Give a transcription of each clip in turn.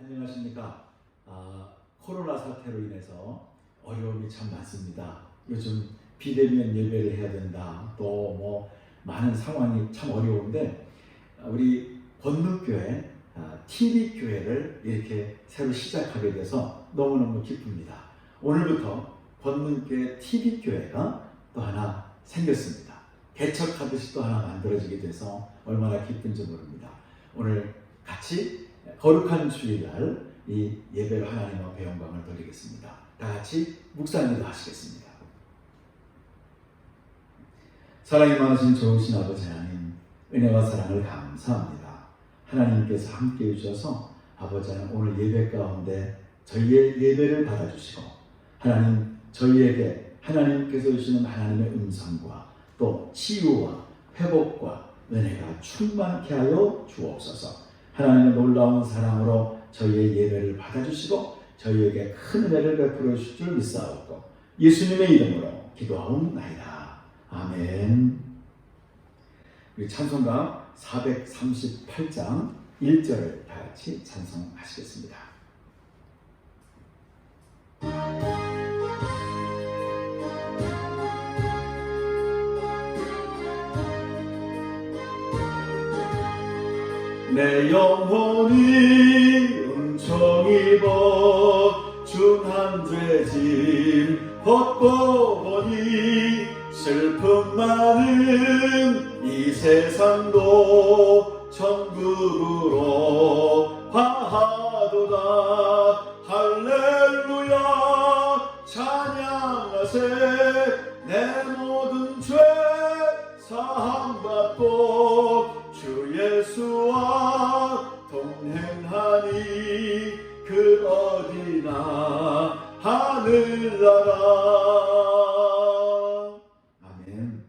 안녕하십니까. 코로나 사태로 인해서 어려움이 참 많습니다. 요즘 비대면 예배를 해야 된다. 또 뭐 많은 상황이 참 어려운데 우리 권능교회 TV교회를 이렇게 새로 시작하게 돼서 너무너무 기쁩니다. 오늘부터 권능교회 TV교회가 또 하나 생겼습니다. 개척하듯이 또 하나 만들어지게 돼서 얼마나 기쁜지 모릅니다. 오늘 같이 거룩한 주일날 이 예배로 하나님 앞에 영광을 돌리겠습니다. 다 같이 묵상기도 하시겠습니다. 사랑이 많으신 좋으신 아버지 하나님, 은혜와 사랑을 감사합니다. 하나님께서 함께 해주셔서 아버지 하나님 오늘 예배 가운데 저희의 예배를 받아주시고 하나님 저희에게 하나님께서 주시는 하나님의 음성과 또 치유와 회복과 은혜가 충만케 하여 주옵소서. 하나님의 놀라운 사랑으로 저희의 예배를 받아주시고 저희에게 큰 은혜를 베풀어 주실 줄 믿사옵고 예수님의 이름으로 기도하옵나이다. 아멘. 우리 찬송가 438장 1절을 다 같이 찬송하시겠습니다. 내 영혼이 음청입어 중한 죄짐 벗고 보니 슬픔 많은 이 세상도 천국으로 화하도다. 할렐루야 찬양하세. 내 모든 죄 사함받고 주 예수와 동행하니 그 어디나 하늘나라. 아멘.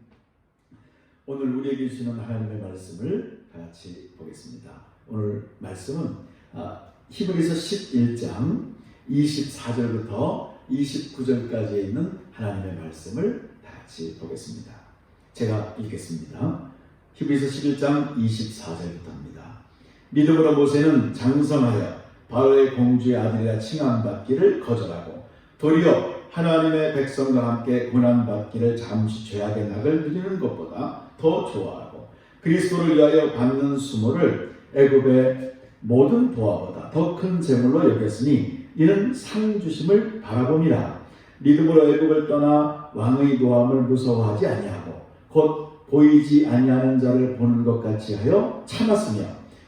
오늘 우리에게 주시는 하나님의 말씀을 같이 보겠습니다. 오늘 말씀은 히브리서 11장 24절부터 29절까지에 있는 하나님의 말씀을 같이 보겠습니다. 제가 읽겠습니다. 히브리서 11장 24절부터입니다. 믿음으로 모세는 장성하여 바로의 공주의 아들이라 칭함받기를 거절하고 도리어 하나님의 백성과 함께 고난받기를 잠시 죄악의 낙을 누리는 것보다 더 좋아하고 그리스도를 위하여 받는 수모를 애굽의 모든 보화보다 더 큰 재물로 여겼으니 이는 상 주심을 바라봄이라. 믿음으로 애굽을 떠나 왕의 노함을 무서워하지 아니하고 곧 보이지 아니하는 자를 보는 것 같이 하여 참았으며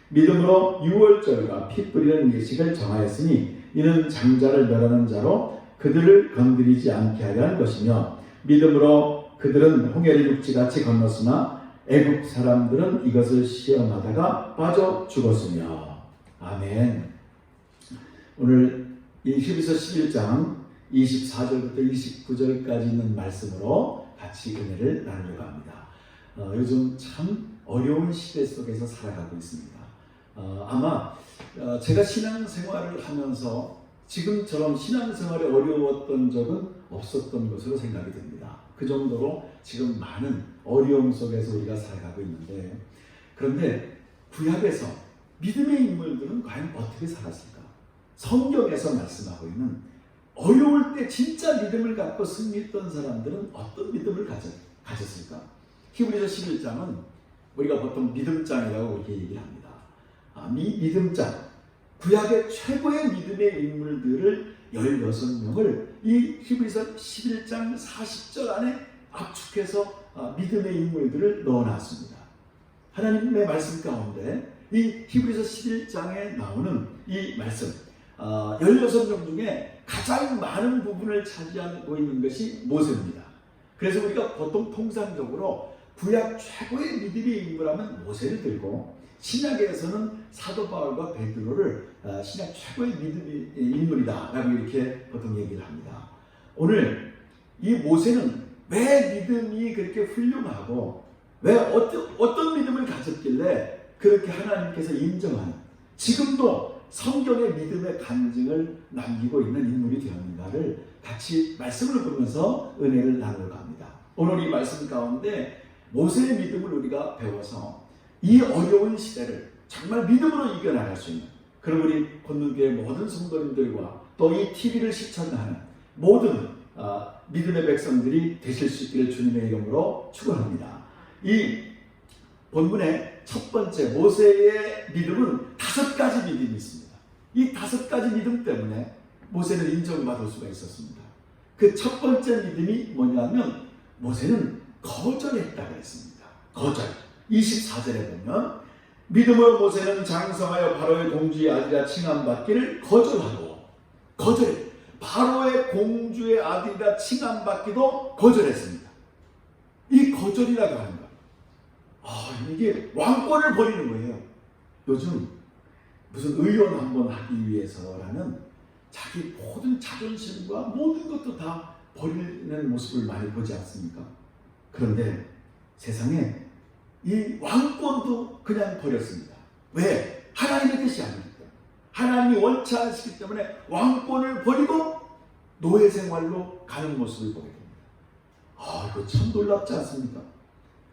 믿음으로 유월절과 피 뿌리는 예식을 정하였으니 이는 장자를 멸하는 자로 그들을 건드리지 않게 하려 한 것이며 믿음으로 그들은 홍해를 육지같이 건넜으나 애굽 사람들은 이것을 시험하다가 빠져 죽었으며. 아멘. 오늘 이 히브리서 11장 24절부터 29절까지 있는 말씀으로 같이 은혜를 나누려고 합니다. 요즘 참 어려운 시대 속에서 살아가고 있습니다. 아마 제가 신앙생활을 하면서 지금처럼 신앙생활이 어려웠던 적은 없었던 것으로 생각이 됩니다. 그 정도로 지금 많은 어려움 속에서 우리가 살아가고 있는데, 그런데 구약에서 믿음의 인물들은 과연 어떻게 살았을까? 성경에서 말씀하고 있는 어려울 때 진짜 믿음을 갖고 승리했던 사람들은 어떤 믿음을 가졌을까? 히브리서 11장은 우리가 보통 믿음장이라고 그렇게 얘기를 합니다. 이 믿음장, 구약의 최고의 믿음의 인물들을 16명을 이 히브리서 11장 40절 안에 압축해서 믿음의 인물들을 넣어놨습니다. 하나님의 말씀 가운데 이 히브리서 11장에 나오는 이 말씀 16명 중에 가장 많은 부분을 차지하고 있는 것이 모세입니다. 그래서 우리가 보통 통상적으로 구약 최고의 믿음의 인물하면 모세를 들고 신약에서는 사도 바울과 베드로를 신약 최고의 믿음의 인물이다 라고 이렇게 보통 얘기를 합니다. 오늘 이 모세는 왜 믿음이 그렇게 훌륭하고 왜 어떤 믿음을 가졌길래 그렇게 하나님께서 인정하는, 지금도 성경의 믿음의 간증을 남기고 있는 인물이 되었는가를 같이 말씀을 보면서 은혜를 나누려고 합니다. 오늘 이 말씀 가운데 모세의 믿음을 우리가 배워서 이 어려운 시대를 정말 믿음으로 이겨나갈 수 있는 그럼 우리 권능교회 모든 성도님들과 또 이 TV를 시청하는 모든 믿음의 백성들이 되실 수 있기를 주님의 이름으로 축원합니다. 이 본문의 첫 번째 모세의 믿음은 5가지 믿음이 있습니다. 이 5가지 믿음 때문에 모세는 인정받을 수가 있었습니다. 그 첫 번째 믿음이 뭐냐면 모세는 거절했다고 했습니다. 거절. 24절에 보면 믿음으로 모세는 장성하여 바로의 공주의 아들이라 칭함받기를 거절하고 바로의 공주의 아들이라 칭함받기도 거절했습니다. 이 거절이라고 하는 것. 이게 왕권을 버리는 거예요. 요즘 무슨 의원 한번 하기 위해서라는 자기 모든 자존심과 모든 것도 다 버리는 모습을 많이 보지 않습니까? 그런데 세상에 이 왕권도 그냥 버렸습니다. 왜? 하나님의 뜻이 아닙니다. 하나님이 원치 않으시기 때문에 왕권을 버리고 노예 생활로 가는 모습을 보게 됩니다. 이거 참 놀랍지 않습니까?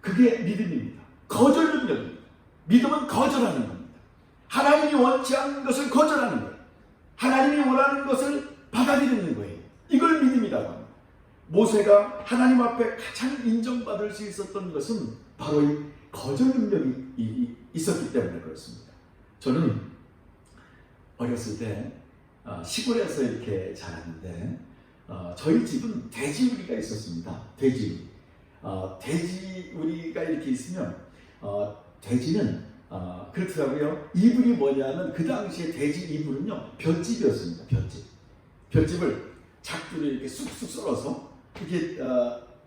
그게 믿음입니다. 거절 능력입니다. 믿음은 거절하는 겁니다. 하나님이 원치 않는 것을 거절하는 거예요. 하나님이 원하는 것을 받아들이는 거예요. 이걸 믿음이라고 합니다. 모세가 하나님 앞에 가장 인정받을 수 있었던 것은 바로 이 거절 능력이 있었기 때문에 그렇습니다. 저는 어렸을 때 시골에서 이렇게 자랐는데 저희 집은 돼지우리가 있었습니다. 돼지우리가 이렇게 있으면 돼지는 그렇더라고요. 이불이 뭐냐면 그 당시에 돼지 이불은요 볏짚이었습니다. 볏짚을 작두를 이렇게 쑥쑥 썰어서 이렇게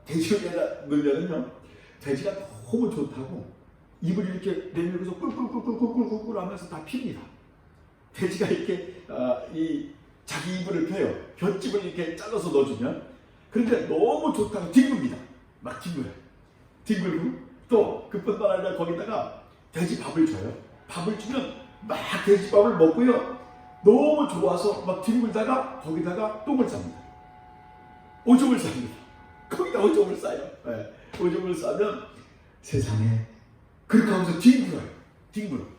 돼지우리에다 넣으면요 돼지가 너무 좋다고 이불이 이렇게 내밀고서 꿀꿀꿀꿀꿀꿀꿀 하면서 다 핍니다. 돼지가 이렇게 이 자기 이불을 펴요. 볏짚을 이렇게 잘라서 넣어주면 그런데 너무 좋다고 뒹굽니다. 막 뒹굴고 또 그뿐만 아니라 거기다가 돼지 밥을 줘요. 밥을 주면 막 돼지 밥을 먹고요. 너무 좋아서 막 뒹굴다가 거기다가 똥을 쌉니다. 오줌을 쌉니다. 거기다 오줌을 싸요. 네. 오줌을 싸면 세상에 그렇게 하면서 뒹굴어.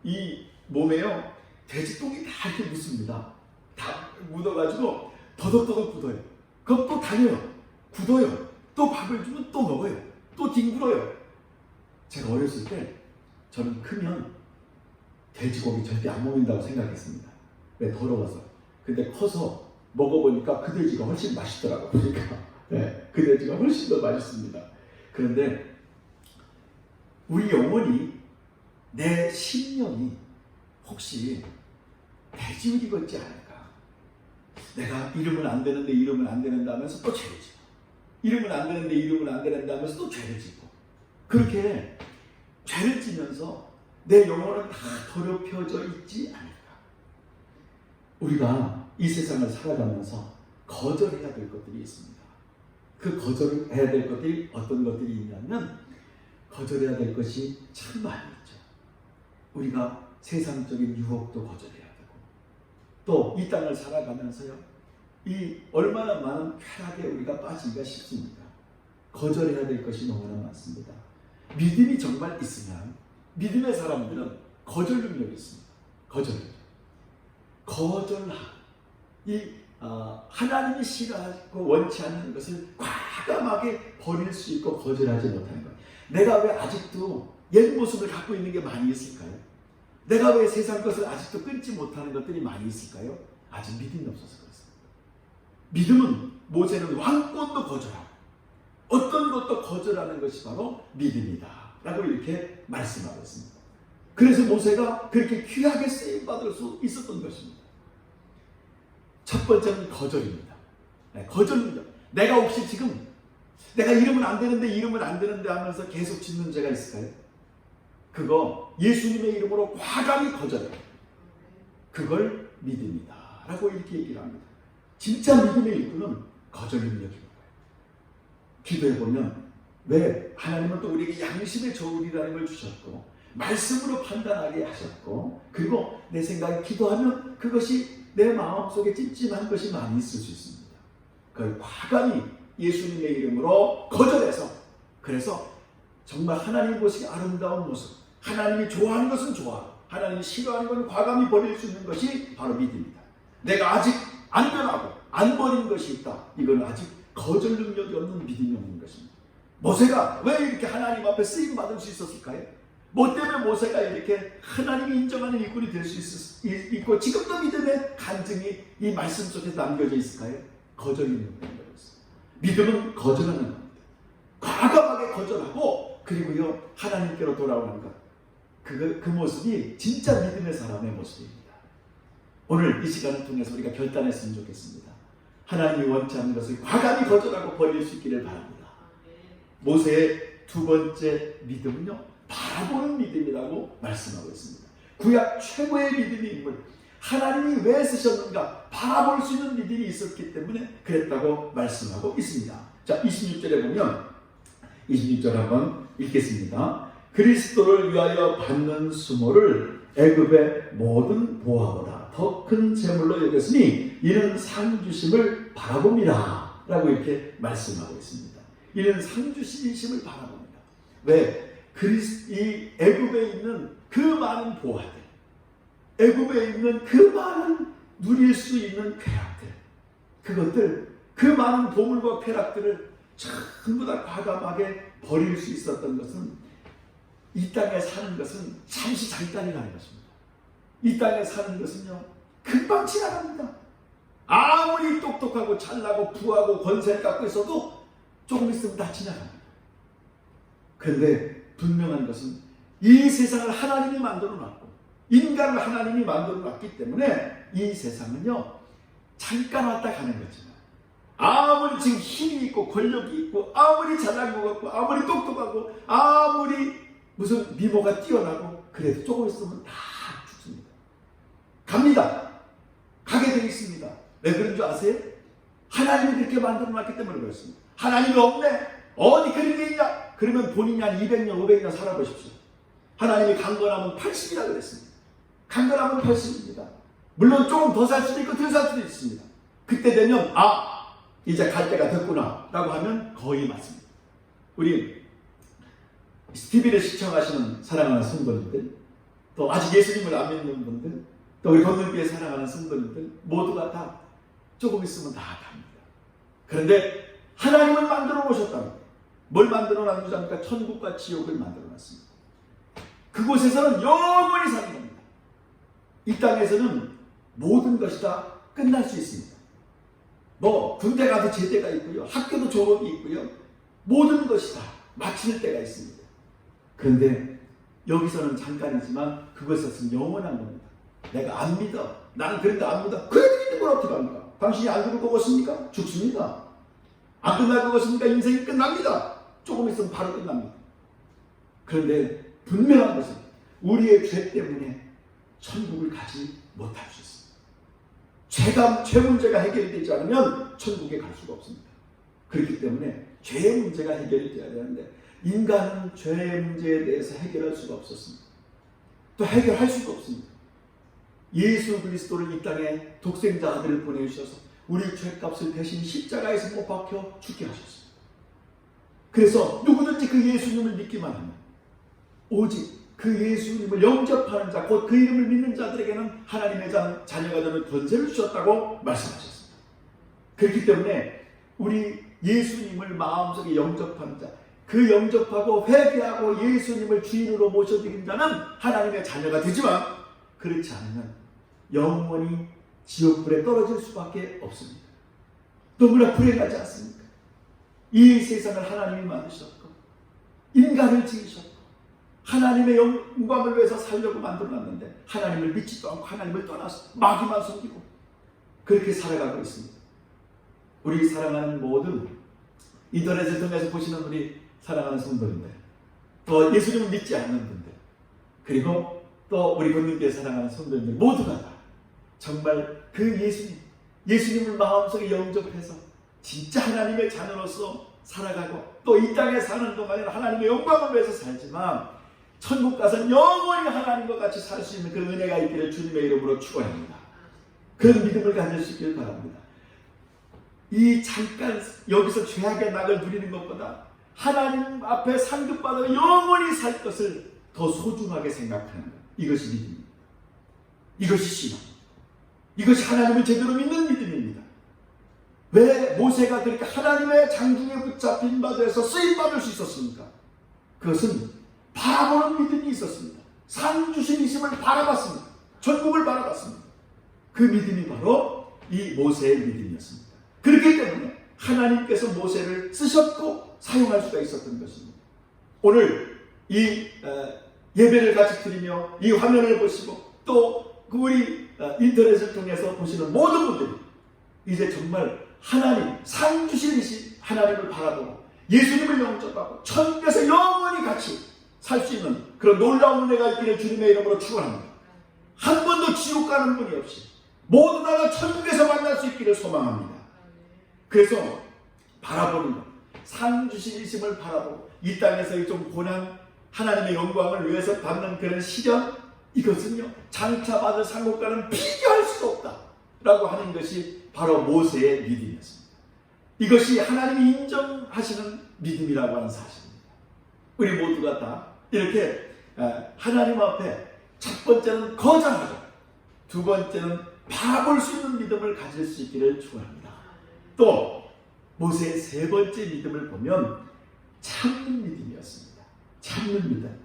이 몸에요 돼지 똥이 다 이렇게 묻습니다. 다 묻어가지고 더덕더덕 굳어요. 그럼 또 다녀요. 굳어요. 또 밥을 주면 또 먹어요. 또 뒹굴어요. 제가 어렸을 때 저는 크면 돼지고기 절대 안 먹는다고 생각했습니다. 왜? 더러워서. 근데 커서 먹어보니까 그 돼지가 훨씬 맛있더라고요. 그러니까 그 돼지가 훨씬 더 맛있습니다. 그런데 우리 영혼이 내 심령이 혹시 돼지우리 같지 않을까? 내가 이러면 안 되는데 하면서 또 죄를 지고 이러면 안 되는데 하면서 또 죄를 지고 그렇게 죄를 지면서 내 영혼은 다 더럽혀져 있지 않을까? 우리가 이 세상을 살아가면서 거절해야 될 것들이 있습니다. 그 거절을 해야 될 것들이 어떤 것들이 있냐면 거절해야 될 것이 참 많이 있죠. 우리가 세상적인 유혹도 거절해야 되고 또 이 땅을 살아가면서요 이 얼마나 많은 쾌락에 우리가 빠지기가 쉽습니까? 거절해야 될 것이 너무나 많습니다. 믿음이 정말 있으면 믿음의 사람들은 거절 능력이 있습니다. 거절하고 하나님이 싫어하고 원치 않는 것을 과감하게 버릴 수 있고 거절하지 못하는 거예요. 내가 왜 아직도 옛 모습을 갖고 있는 게 많이 있을까요? 내가 왜 세상 것을 아직도 끊지 못하는 것들이 많이 있을까요? 아직 믿음이 없어서 그렇습니다. 믿음은 모세는 왕권도 거절하고 어떤 것도 거절하는 것이 바로 믿음이다 라고 이렇게 말씀하고 있습니다. 그래서 모세가 그렇게 귀하게 쓰임받을 수 있었던 것입니다. 첫 번째는 거절입니다. 거절입니다. 내가 혹시 지금 내가 이러면 안 되는데 하면서 계속 짓는 죄가 있을까요? 그거 예수님의 이름으로 과감히 거절해요. 그걸 믿음이다 라고 이렇게 얘기를 합니다. 진짜 믿음의 일꾼은 거절 능력인 거예요. 기도해보면 왜 하나님은 또 우리에게 양심의 저울이라는 걸 주셨고 말씀으로 판단하게 하셨고 그리고 내 생각에 기도하면 그것이 내 마음속에 찜찜한 것이 많이 있을 수 있습니다. 그걸 과감히 예수님의 이름으로 거절해서 그래서 정말 하나님 보시기 아름다운 모습 하나님이 좋아하는 것은 좋아하고 하나님이 싫어하는 건 과감히 버릴 수 있는 것이 바로 믿음이다. 내가 아직 안 변하고 안 버린 것이 있다. 이건 아직 거절 능력이 없는 믿음이 없는 것입니다. 모세가 왜 이렇게 하나님 앞에 쓰임 받을 수 있었을까요? 뭐 때문에 모세가 이렇게 하나님이 인정하는 일꾼이 될 수 있고 지금도 믿음의 간증이 이 말씀 속에 남겨져 있을까요? 거절이 있는 것입니다. 믿음은 거절하는 겁니다. 과감하게 거절하고 그리고요 하나님께로 돌아오는 것. 그 모습이 진짜 믿음의 사람의 모습입니다. 오늘 이 시간을 통해서 우리가 결단했으면 좋겠습니다. 하나님이 원치 않는 것을 과감히 거절하고 버릴 수 있기를 바랍니다. 모세의 두 번째 믿음은요, 바라보는 믿음이라고 말씀하고 있습니다. 구약 최고의 믿음의 인물, 하나님이 왜 쓰셨는가 바라볼 수 있는 믿음이 있었기 때문에 그랬다고 말씀하고 있습니다. 자, 26절에 보면 26절 한번 읽겠습니다. 그리스도를 위하여 받는 수모를 애굽의 모든 보화보다 더 큰 재물로 여겼으니 이는 상 주심을 바라봅니다 라고 이렇게 말씀하고 있습니다. 이는 상 주심을 바라봅니다. 왜? 이 애굽에 있는 그 많은 보화들, 애굽에 있는 그 많은 누릴 수 있는 쾌락들, 그것들, 그 많은 보물과 쾌락들을 전부 다 과감하게 버릴 수 있었던 것은 이 땅에 사는 것은 잠시 잠깐이라는 것입니다. 이 땅에 사는 것은요 금방 지나갑니다. 아무리 똑똑하고 잘나고 부하고 권세를 갖고 있어도 조금 있으면 다 지나갑니다. 그런데 분명한 것은 이 세상을 하나님이 만들어 놨고 인간을 하나님이 만들어 놨기 때문에 이 세상은요 잠깐 왔다 가는 거지만 아무리 지금 힘이 있고 권력이 있고 아무리 잘난 것 같고 아무리 똑똑하고 아무리 무슨 미모가 뛰어나고 그래도 조금 있으면 다 죽습니다. 갑니다. 가게 되어 있습니다. 왜 그런 줄 아세요? 하나님이 그렇게 만들어 놨기 때문에 그렇습니다. 하나님이 없네? 어디 그런 게 있냐? 그러면 본인이 한 200년, 500년 살아보십시오. 하나님이 강건하면 80이라 그랬습니다. 강건하면 80입니다. 물론 조금 더 살 수도 있고 덜 살 수도 있습니다. 그때 되면 이제 갈 때가 됐구나 라고 하면 거의 맞습니다. 우리 TV를 시청하시는 사랑하는 성도님들, 또 아직 예수님을 안 믿는 분들, 또 우리 건너교회 사랑하는 성도님들 모두가 다 조금 있으면 다 갑니다. 그런데 하나님을 만들어 놓으셨다는 거예요. 뭘 만들어 놨습니까? 천국과 지옥을 만들어 놨습니다. 그곳에서는 영원히 사는 겁니다. 이 땅에서는 모든 것이 다 끝날 수 있습니다. 뭐 군대 가도 제대가 있고요, 학교도 졸업이 있고요, 모든 것이 다 마칠 때가 있습니다. 그런데 여기서는 잠깐이지만 그것은 영원한 겁니다. 내가 안 믿어, 나는 그런데 안 믿어. 그래도 믿는 걸 어떻게 합니까? 당신이 안 죽을 것 같습니까? 죽습니다. 안 끝날 것 같습니까? 인생이 끝납니다. 조금 있으면 바로 끝납니다. 그런데 분명한 것은 우리의 죄 때문에 천국을 가지 못할 수 있습니다. 죄 문제가 해결이 되지 않으면 천국에 갈 수가 없습니다. 그렇기 때문에 죄의 문제가 해결이 되어야 되는데 인간은 죄의 문제에 대해서 해결할 수가 없었습니다. 또 해결할 수도 없습니다. 예수 그리스도를 이 땅에 독생자 아들을 보내주셔서 우리 죄값을 대신 십자가에서 못 박혀 죽게 하셨습니다. 그래서 누구든지 그 예수님을 믿기만 하면 오직 그 예수님을 영접하는 자, 곧 그 이름을 믿는 자들에게는 하나님의 자녀가 되는 권세를 주셨다고 말씀하셨습니다. 그렇기 때문에 우리 예수님을 마음속에 영접하는 자, 그 영접하고 회개하고 예수님을 주인으로 모셔드린 자는 하나님의 자녀가 되지만 그렇지 않으면 영원히 지옥불에 떨어질 수밖에 없습니다. 너무나 불행하지 않습니까? 이 세상을 하나님이 만드셨고 인간을 지으셨고 하나님의 영광을 위해서 살려고 만들어놨는데 하나님을 믿지도 않고 하나님을 떠나서 마귀만 섬기고 그렇게 살아가고 있습니다. 우리 사랑하는 모든 인터넷을 통해서 보시는 우리 사랑하는 성도님들, 또 예수님을 믿지 않는 분들, 그리고 또 우리 건능교회 사랑하는 성도님들 모두가 다 정말 그 예수님을 마음속에 영접해서 진짜 하나님의 자녀로서 살아가고 또 이 땅에 사는 동안에는 하나님의 영광을 위해서 살지만 천국 가서 영원히 하나님과 같이 살 수 있는 그런 은혜가 있기를 주님의 이름으로 축원합니다. 그런 믿음을 가질 수 있기를 바랍니다. 이 잠깐 여기서 죄악의 낙을 누리는 것보다 하나님 앞에 상급받아 영원히 살 것을 더 소중하게 생각하는 것. 이것이 믿음입니다. 이것이 신앙. 이것이 하나님을 제대로 믿는 믿음입니다. 왜 모세가 그렇게 하나님의 장중에 붙잡힌 바에서 쓰임받을 수 있었습니까? 그것은 바라보는 믿음이 있었습니다. 산 주신 이심을 바라봤습니다. 전국을 바라봤습니다. 그 믿음이 바로 이 모세의 믿음이었습니다. 그렇기 때문에 하나님께서 모세를 쓰셨고 사용할 수가 있었던 것입니다. 오늘 이 예배를 같이 드리며 이 화면을 보시고 또 우리 인터넷을 통해서 보시는 모든 분들이 이제 정말 하나님, 산 주신이신 하나님을 바라보고 예수님을 영접하고 천국에서 영원히 같이 살 수 있는 그런 놀라운 은혜가 있기를 주님의 이름으로 축원합니다. 한 번도 지옥 가는 분이 없이 모두 다 천국에서 만날 수 있기를 소망합니다. 그래서 바라보는 것, 산 주신이심을 바라보고 이 땅에서 좀 고난, 하나님의 영광을 위해서 받는 그런 시련, 이것은요 장차 받을 상급과는 비교할 수도 없다라고 하는 것이 바로 모세의 믿음이었습니다. 이것이 하나님이 인정하시는 믿음이라고 하는 사실입니다. 우리 모두가 다 이렇게 하나님 앞에 첫 번째는 거절하고 두 번째는 바라볼 수 있는 믿음을 가질 수 있기를 축원합니다. 또 모세의 세 번째 믿음을 보면 참는 믿음이었습니다. 참는 믿음.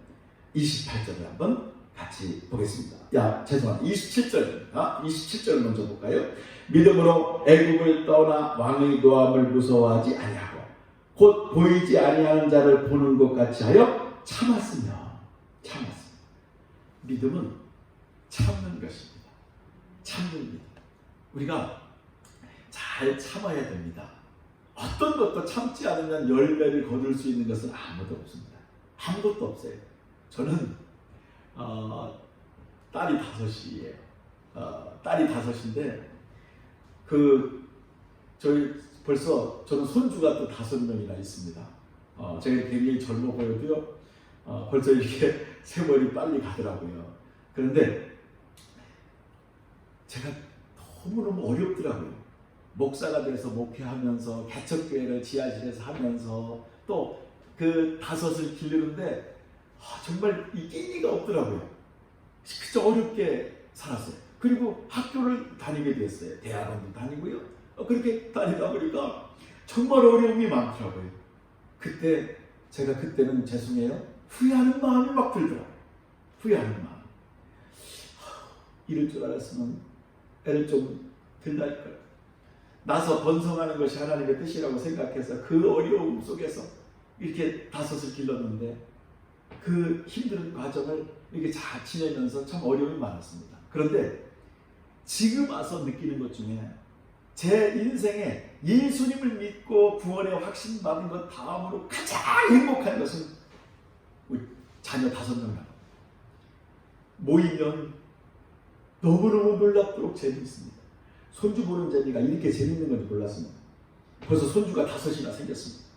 28절을 한번 같이 보겠습니다. 죄송합니다. 27절입니다. 27절 먼저 볼까요? 믿음으로 애국을 떠나 왕의 노함을 무서워하지 아니하고 곧 보이지 아니하는 자를 보는 것 같이 하여 참았으며. 믿음은 참는 것입니다. 참는 믿음. 우리가 잘 참아야 됩니다. 어떤 것도 참지 않으면 열매를 거둘 수 있는 것은 아무도 없습니다. 아무것도 없어요. 저는 딸이 5이에요. 딸이 5인데 저는 손주가 또 5명이나 있습니다. 제가 굉장히 젊어 보여도요. 벌써 이렇게 세월이 빨리 가더라고요. 그런데 제가 너무너무 어렵더라고요. 목사가 돼서 목회하면서 개척교회를 지하실에서 하면서 또 그 5을 기르는데 정말 이 끼니가 없더라고요. 진짜 어렵게 살았어요. 그리고 학교를 다니게 됐어요. 대학원도 다니고요. 그렇게 다니다 보니까 정말 어려움이 많더라고요. 그때는 죄송해요. 후회하는 마음이 막 들더라고요. 후회하는 마음. 이럴 줄 알았으면 애를 좀 덜 낳을걸. 나서 번성하는 것이 하나님의 뜻이라고 생각해서 그 어려움 속에서 이렇게 5을 길렀는데 그 힘든 과정을 이렇게 잘 지내면서 참 어려움이 많았습니다. 그런데 지금 와서 느끼는 것 중에 제 인생에 예수님을 믿고 구원의 확신 받은 것 다음으로 가장 행복한 것은 우리 자녀 5명이라고. 모이면 너무너무 놀랍도록 재미있습니다. 손주 보는 재미가 이렇게 재밌는 건지 몰랐습니다. 벌써 손주가 5이나 생겼습니다.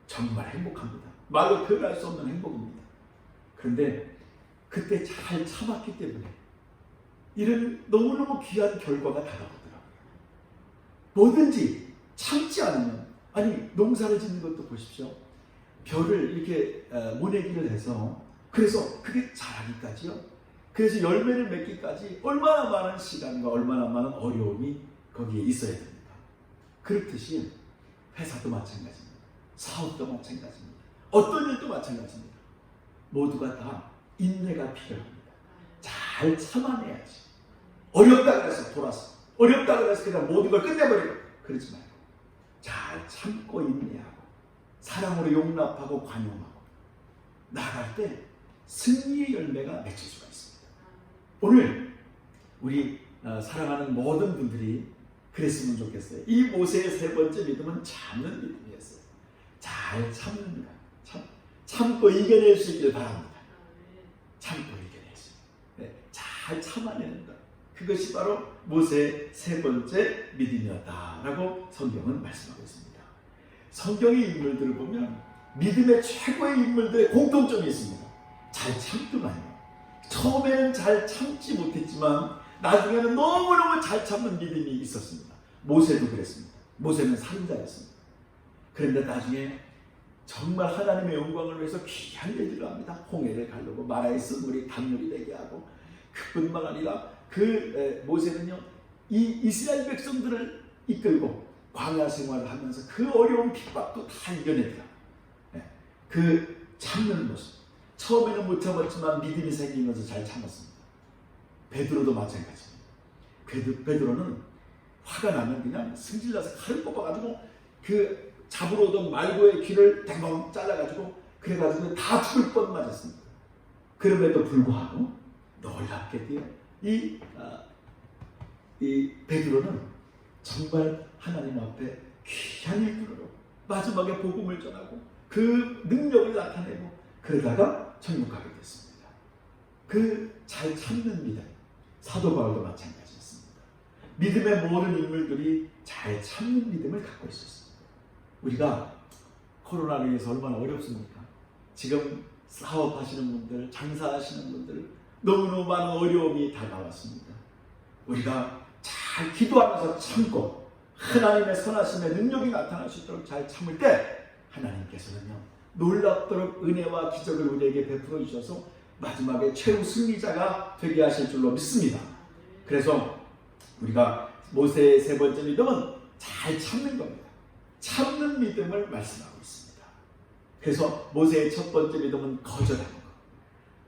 정말 행복합니다. 말로 표현할 수 없는 행복입니다. 그런데 그때 잘 참았기 때문에 이런 너무너무 귀한 결과가 다가오더라고요. 뭐든지 참지 않으면, 농사를 짓는 것도 보십시오. 벼를 이렇게 모내기를 해서 그래서 그게 자라기까지요. 그래서 열매를 맺기까지 얼마나 많은 시간과 얼마나 많은 어려움이 거기에 있어야 됩니까? 그렇듯이 회사도 마찬가지입니다. 사업도 마찬가지입니다. 어떤 일도 마찬가지입니다. 모두가 다 인내가 필요합니다. 잘 참아내야지. 어렵다 그래서 돌아서, 어렵다 그래서 그냥 모든 걸 끝내버리고 그러지 말고 잘 참고 인내하고 사랑으로 용납하고 관용하고 나아갈 때 승리의 열매가 맺힐 수가 있습니다. 오늘 우리 사랑하는 모든 분들이 그랬으면 좋겠어요. 이 모세의 세 번째 믿음은 참는 믿음이었어요. 잘 참는 것. 참고 이겨낼 수 있기를 바랍니다. 참고 이겨낼 수 있는. 잘 참아내는 것. 그것이 바로 모세의 세 번째 믿음이었다라고 성경은 말씀하고 있습니다. 성경의 인물들을 보면 믿음의 최고의 인물들의 공통점이 있습니다. 잘 참더만요. 처음에는 잘 참지 못했지만 나중에는 너무너무 잘 참는 믿음이 있었습니다. 모세도 그랬습니다. 모세는 살인자였습니다. 그런데 나중에 정말 하나님의 영광을 위해서 귀한 일들을 합니다. 홍해를 가르고 마라의 쓴물이 단물이 되게 하고, 그뿐만 아니라 모세는요, 이 이스라엘 백성들을 이끌고 광야 생활을 하면서 그 어려운 핍박도 다 이겨내더라. 그 참는 모습, 처음에는 못 참았지만 믿음이 생기면서 잘 참았습니다. 베드로도 마찬가지입니다. 베드로는 화가 나면 그냥 승질나서 칼을 뽑아가지고 그 잡으러 오던 말고의 귀를 댕강 잘라가지고 그래가지고 다 죽을 뻔 맞았습니다. 그럼에도 불구하고 놀랍게도요, 이 베드로는 정말 하나님 앞에 귀한 일꾼으로 마지막에 복음을 전하고 그 능력을 나타내고 그러다가 천국 가게 됐습니다. 그 잘 참는 믿음, 사도 바울도 마찬가지였습니다. 믿음의 모든 인물들이 잘 참는 믿음을 갖고 있었습니다. 우리가 코로나로 인해서 얼마나 어렵습니까? 지금 사업하시는 분들, 장사하시는 분들 너무너무 많은 어려움이 다가왔습니다. 우리가 잘 기도하면서 참고 하나님의 선하심의 능력이 나타날 수 있도록 잘 참을 때 하나님께서는요, 놀랍도록 은혜와 기적을 우리에게 베풀어 주셔서 마지막에 최후 승리자가 되게 하실 줄로 믿습니다. 그래서 우리가 모세의 세 번째 믿음은 잘 참는 겁니다. 참는 믿음을 말씀하고 있습니다. 그래서 모세의 첫 번째 믿음은 거절하는 것,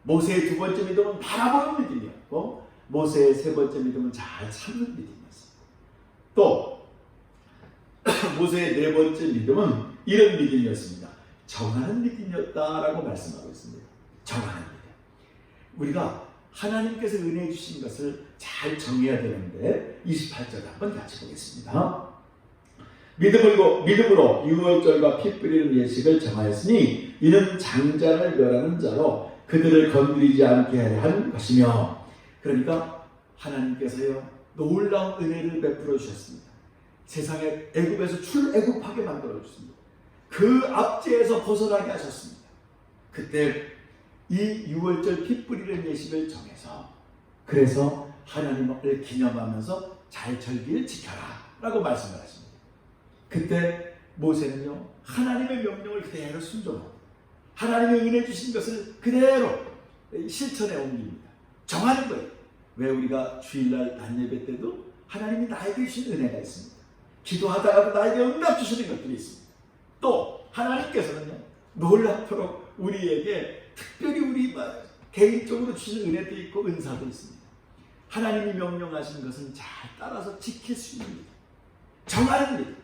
모세의 두 번째 믿음은 바라보는 믿음이었고, 모세의 세 번째 믿음은 잘 참는 믿음이었습니다. 또 모세의 네 번째 믿음은 이런 믿음이었습니다. 정하는 믿음이었다라고 말씀하고 있습니다. 정하는 믿음. 우리가 하나님께서 은혜 주신 것을 잘 정해야 되는데 28절 한번 같이 보겠습니다. 믿음으로 유월절과 피 뿌리는 예식을 정하였으니 이는 장자를 멸하는 자로 그들을 건드리지 않게 하려 한 것이며, 그러니까 하나님께서요, 놀라운 은혜를 베풀어 주셨습니다. 세상에 애굽에서 출애굽하게 만들어 주셨습니다. 그 압제에서 벗어나게 하셨습니다. 그때 이 유월절 피 뿌리는 예식을 정해서, 그래서 하나님을 기념하면서 잘 절기를 지켜라 라고 말씀을 하십니다. 그때 모세는요, 하나님의 명령을 그대로 순종하고 하나님의 은혜 주신 것을 그대로 실천에 옮깁니다. 정하는 거예요. 왜 우리가 주일날 낮예배 때도 하나님이 나에게 주신 은혜가 있습니다. 기도하다가도 나에게 응답 주시는 것들이 있습니다. 또 하나님께서는요, 놀랍도록 우리에게 특별히 우리 개인적으로 주시는 은혜도 있고 은사도 있습니다. 하나님이 명령하신 것은 잘 따라서 지킬 수 있는 믿음, 정하는 믿음.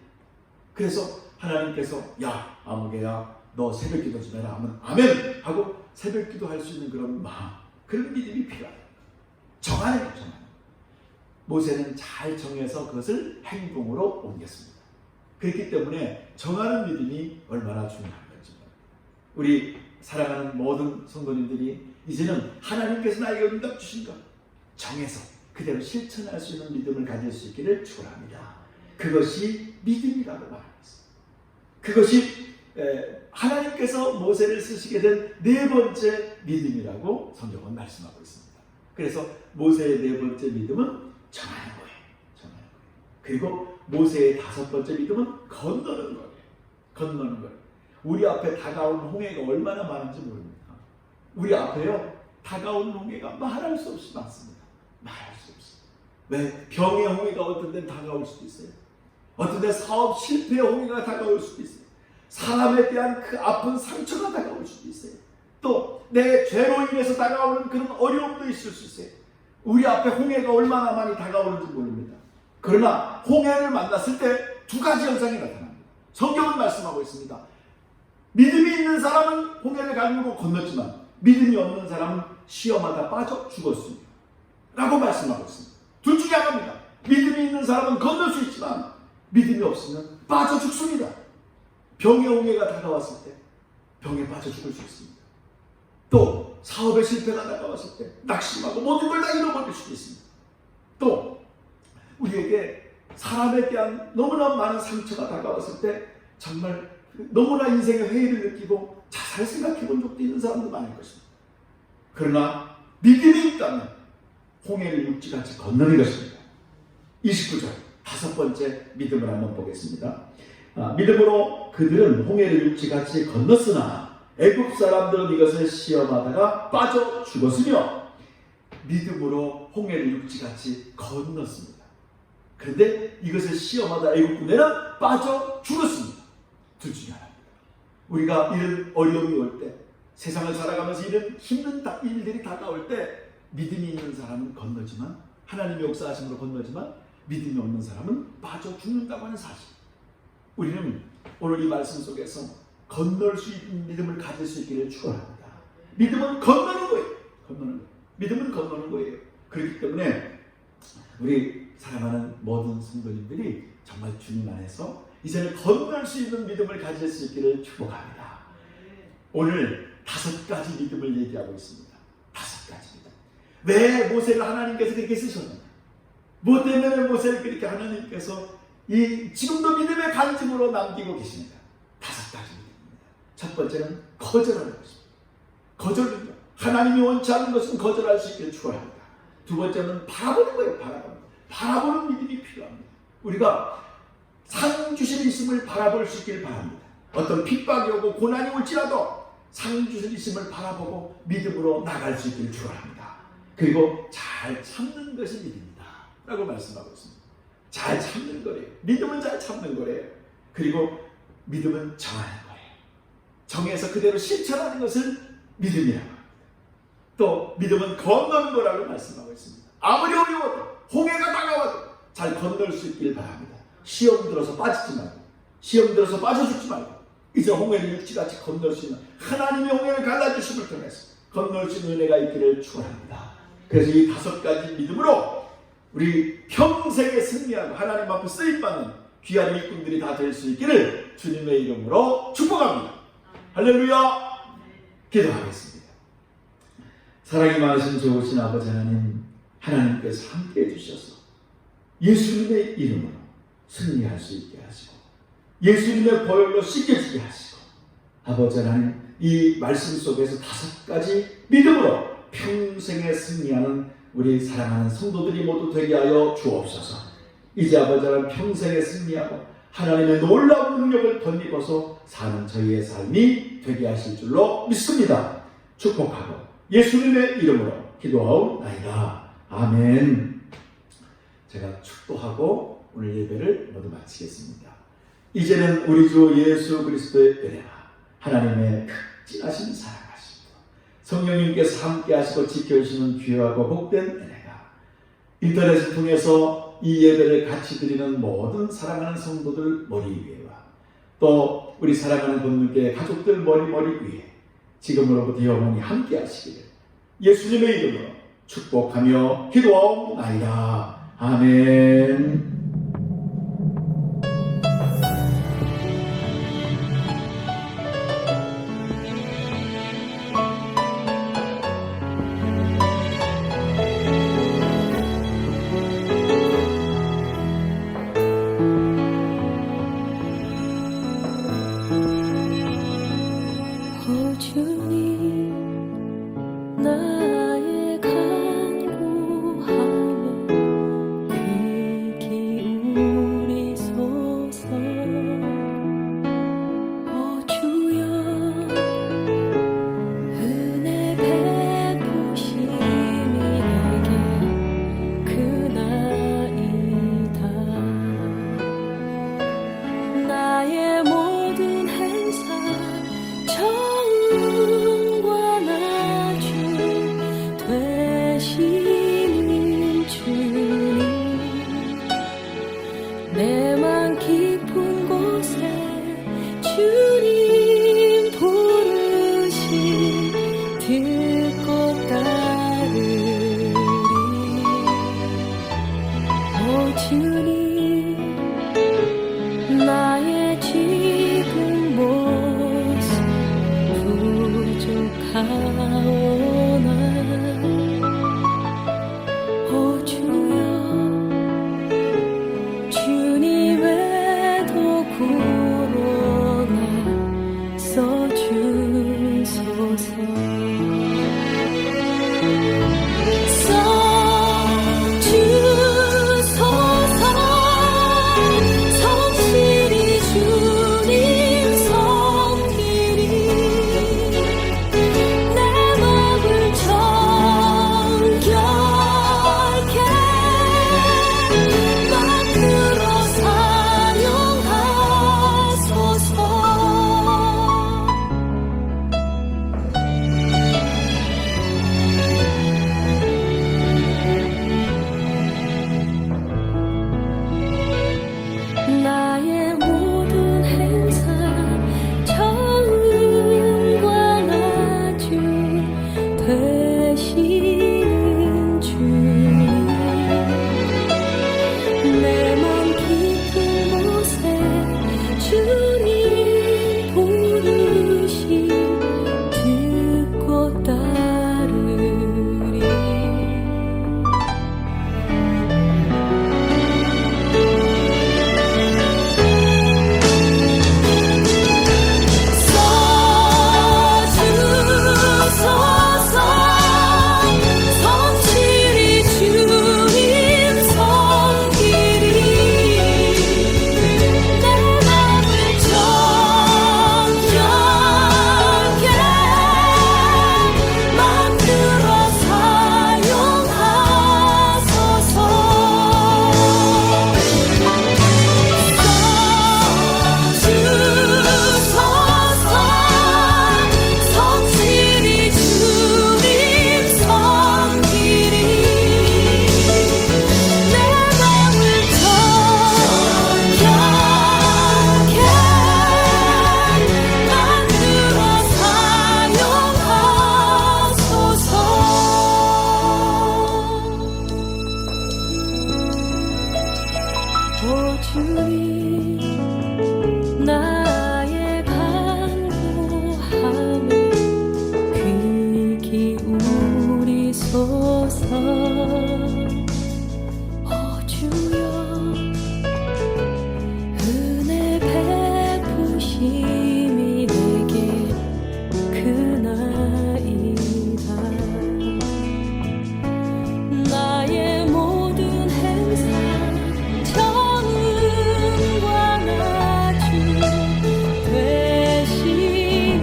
그래서 하나님께서 야 아무개야 너 새벽기도 좀 해라 하면 아멘 하고 새벽기도 할 수 있는 그런 마음, 그런 믿음이 필요합니다. 정하는 것, 정하는 것. 모세는 잘 정해서 그것을 행동으로 옮겼습니다. 그렇기 때문에 정하는 믿음이 얼마나 중요한 건지, 우리 사랑하는 모든 성도님들이 이제는 하나님께서 나에게 응답 주신 것 정해서 그대로 실천할 수 있는 믿음을 가질 수 있기를 축원합니다. 그것이 믿음이라고 말하고 있습니다. 그것이 하나님께서 모세를 쓰시게 된 네 번째 믿음이라고 성경은 말씀하고 있습니다. 그래서 모세의 네 번째 믿음은 정하는 거예요. 정하는 거예요. 그리고 모세의 다섯 번째 믿음은 건너는 거예요. 건너는 거예요. 우리 앞에 다가온 홍해가 얼마나 많은지 모릅니까? 우리 앞에요, 다가온 홍해가 말할 수 없이 많습니다. 말할 수 없이. 왜? 병의 홍해가 어떤 데는 다가올 수도 있어요. 어떤 데 사업 실패의 홍해가 다가올 수도 있어요. 사람에 대한 그 아픈 상처가 다가올 수도 있어요. 또 내 죄로 인해서 다가오는 그런 어려움도 있을 수 있어요. 우리 앞에 홍해가 얼마나 많이 다가오는지 모릅니다. 그러나 홍해를 만났을 때 두 가지 현상이 나타납니다. 성경은 말씀하고 있습니다. 믿음이 있는 사람은 홍해를 갈고 건넜지만 믿음이 없는 사람은 시험하다 빠져 죽었습니다. 라고 말씀하고 있습니다. 둘 중에 하나입니다. 믿음이 있는 사람은 건널 수 있지만 믿음이 없으면 빠져 죽습니다. 병의 홍해가 다가왔을 때 병에 빠져 죽을 수 있습니다. 또 사업의 실패가 다가왔을 때 낙심하고 모든 걸 다 잃어버릴 수도 있습니다. 또 우리에게 사람에 대한 너무나 많은 상처가 다가왔을 때 정말 너무나 인생의 회의를 느끼고 자살 생각해 본 적도 있는 사람도 많을 것입니다. 그러나 믿음이 있다면 홍해를 육지같이 건너는 것입니다. 29절 다섯 번째 믿음을 한번 보겠습니다. 믿음으로 그들은 홍해를 육지같이 건넜으나 애굽 사람들은 이것을 시험하다가 빠져 죽었으며 믿음으로 홍해를 육지같이 건넜습니다. 그런데 이것을 시험하다 애굽 군대는 빠져 죽었습니다. 둘 중에 하나입니다. 우리가 이런 어려움이 올 때, 세상을 살아가면서 이런 힘든 일들이 다가올 때 믿음이 있는 사람은 건너지만, 하나님의 역사하심으로 건너지만 믿음이 없는 사람은 빠져 죽는다고 하는 사실. 우리는 오늘 이 말씀 속에서 건널 수 있는 믿음을 가질 수 있기를 축원합니다. 믿음은 건너는 거예요. 믿음은 건너는 거예요. 그렇기 때문에 우리 사랑하는 모든 성도님들이 정말 주님 안에서 이제는 건널 수 있는 믿음을 가질 수 있기를 축복합니다. 오늘 5가지 믿음을 얘기하고 있습니다. 5가지 믿음. 왜 모세를 하나님께서 그렇게 쓰셨는가? 뭐 때문에 모세를 그렇게 하나님께서 지금도 믿음의 간증으로 남기고 계십니다. 5가지 믿음입니다. 첫 번째는 거절하는 것입니다. 거절입니다. 하나님이 원치 않는 것은 거절할 수 있기를 축원합니다. 두 번째는 바라보는 거예요. 바라보는 믿음이 필요합니다. 우리가 상 주신 있음을 바라볼 수 있기를 바랍니다. 어떤 핍박이 오고 고난이 올지라도 상 주신 있음을 바라보고 믿음으로 나갈 수 있기를 축원합니다. 그리고 잘 참는 것이 믿음이다 라고 말씀하고 있습니다. 잘 참는 거래요. 믿음은 잘 참는 거래요. 그리고 믿음은 정하는 거예요. 정해서 그대로 실천하는 것을 믿음이라고 합니다. 또 믿음은 건너는 거라고 말씀하고 있습니다. 아무리 어려워도 홍해가 다가와도 잘 건널 수 있길 바랍니다. 시험 들어서 빠지지 말고, 시험 들어서 빠져 죽지 말고, 이제 홍해를 육지같이 건널 수 있는 하나님의 홍해를 갈라주심을 통해서 건널 수 있는 은혜가 있기를 축원합니다. 그래서 이 5가지 믿음으로 우리 평생에 승리하고 하나님 앞에 쓰임받는 귀한 일꾼들이 다 될 수 있기를 주님의 이름으로 축복합니다. 할렐루야. 기도하겠습니다. 사랑이 많으신 좋으신 아버지 하나님, 하나님께서 함께해 주셔서 예수님의 이름으로 승리할 수 있게 하시고 예수님의 보혈로 씻겨지게 하시고, 아버지 하나님, 이 말씀 속에서 5가지 믿음으로 평생에 승리하는 우리 사랑하는 성도들이 모두 되게 하여 주옵소서. 이제 아버지 하나님, 평생에 승리하고 하나님의 놀라운 능력을 덧입어서 사는 저희의 삶이 되게 하실 줄로 믿습니다. 축복하고 예수님의 이름으로 기도하옵나이다. 아멘. 제가 축도하고 오늘 예배를 모두 마치겠습니다. 이제는 우리 주 예수 그리스도의 은혜와 하나님의 극진하신 사랑하심도 성령님께서 함께 하시고 지켜주시는 귀하고 복된 은혜가 인터넷을 통해서 이 예배를 같이 드리는 모든 사랑하는 성도들 머리 위에와 또 우리 사랑하는 분들께 가족들 머리 위에 지금으로부터 영원히 함께 하시기를 예수님의 이름으로 축복하며 기도하옵나이다. 아멘. 주셔서 주여 은혜 베푸심이 내게 크나이다. 나의 모든 행사 정음과 나주 되시는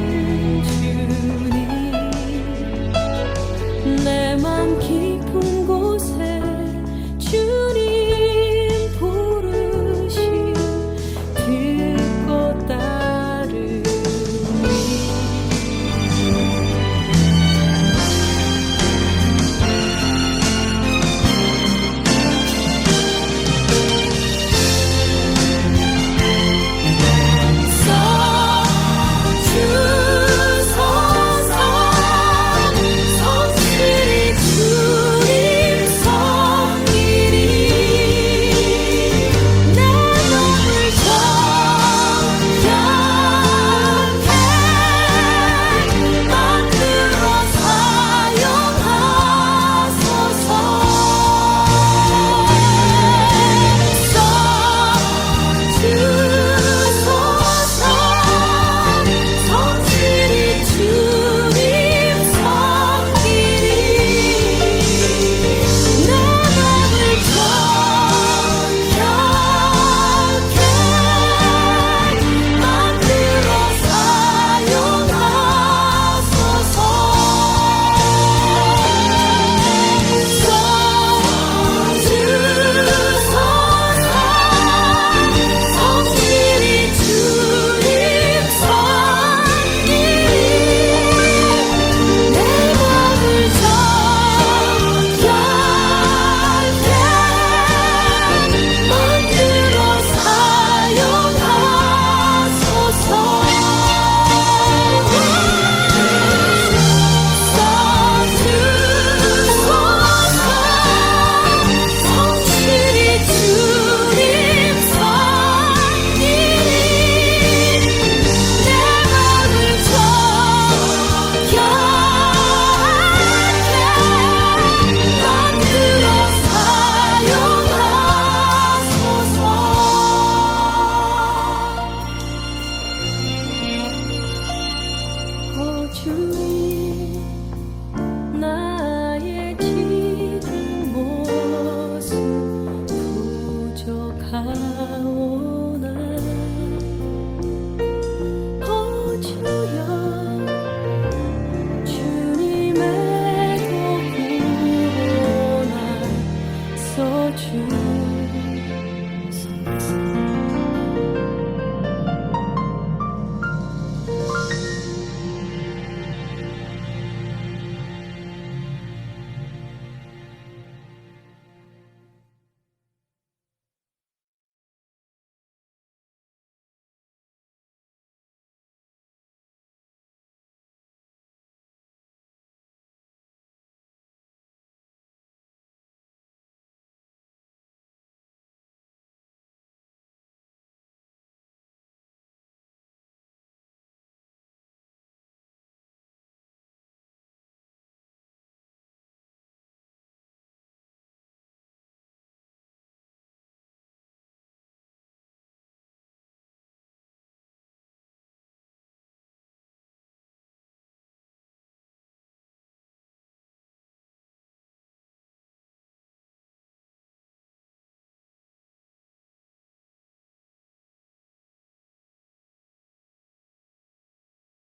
주님, 내 맘 깊은 곳에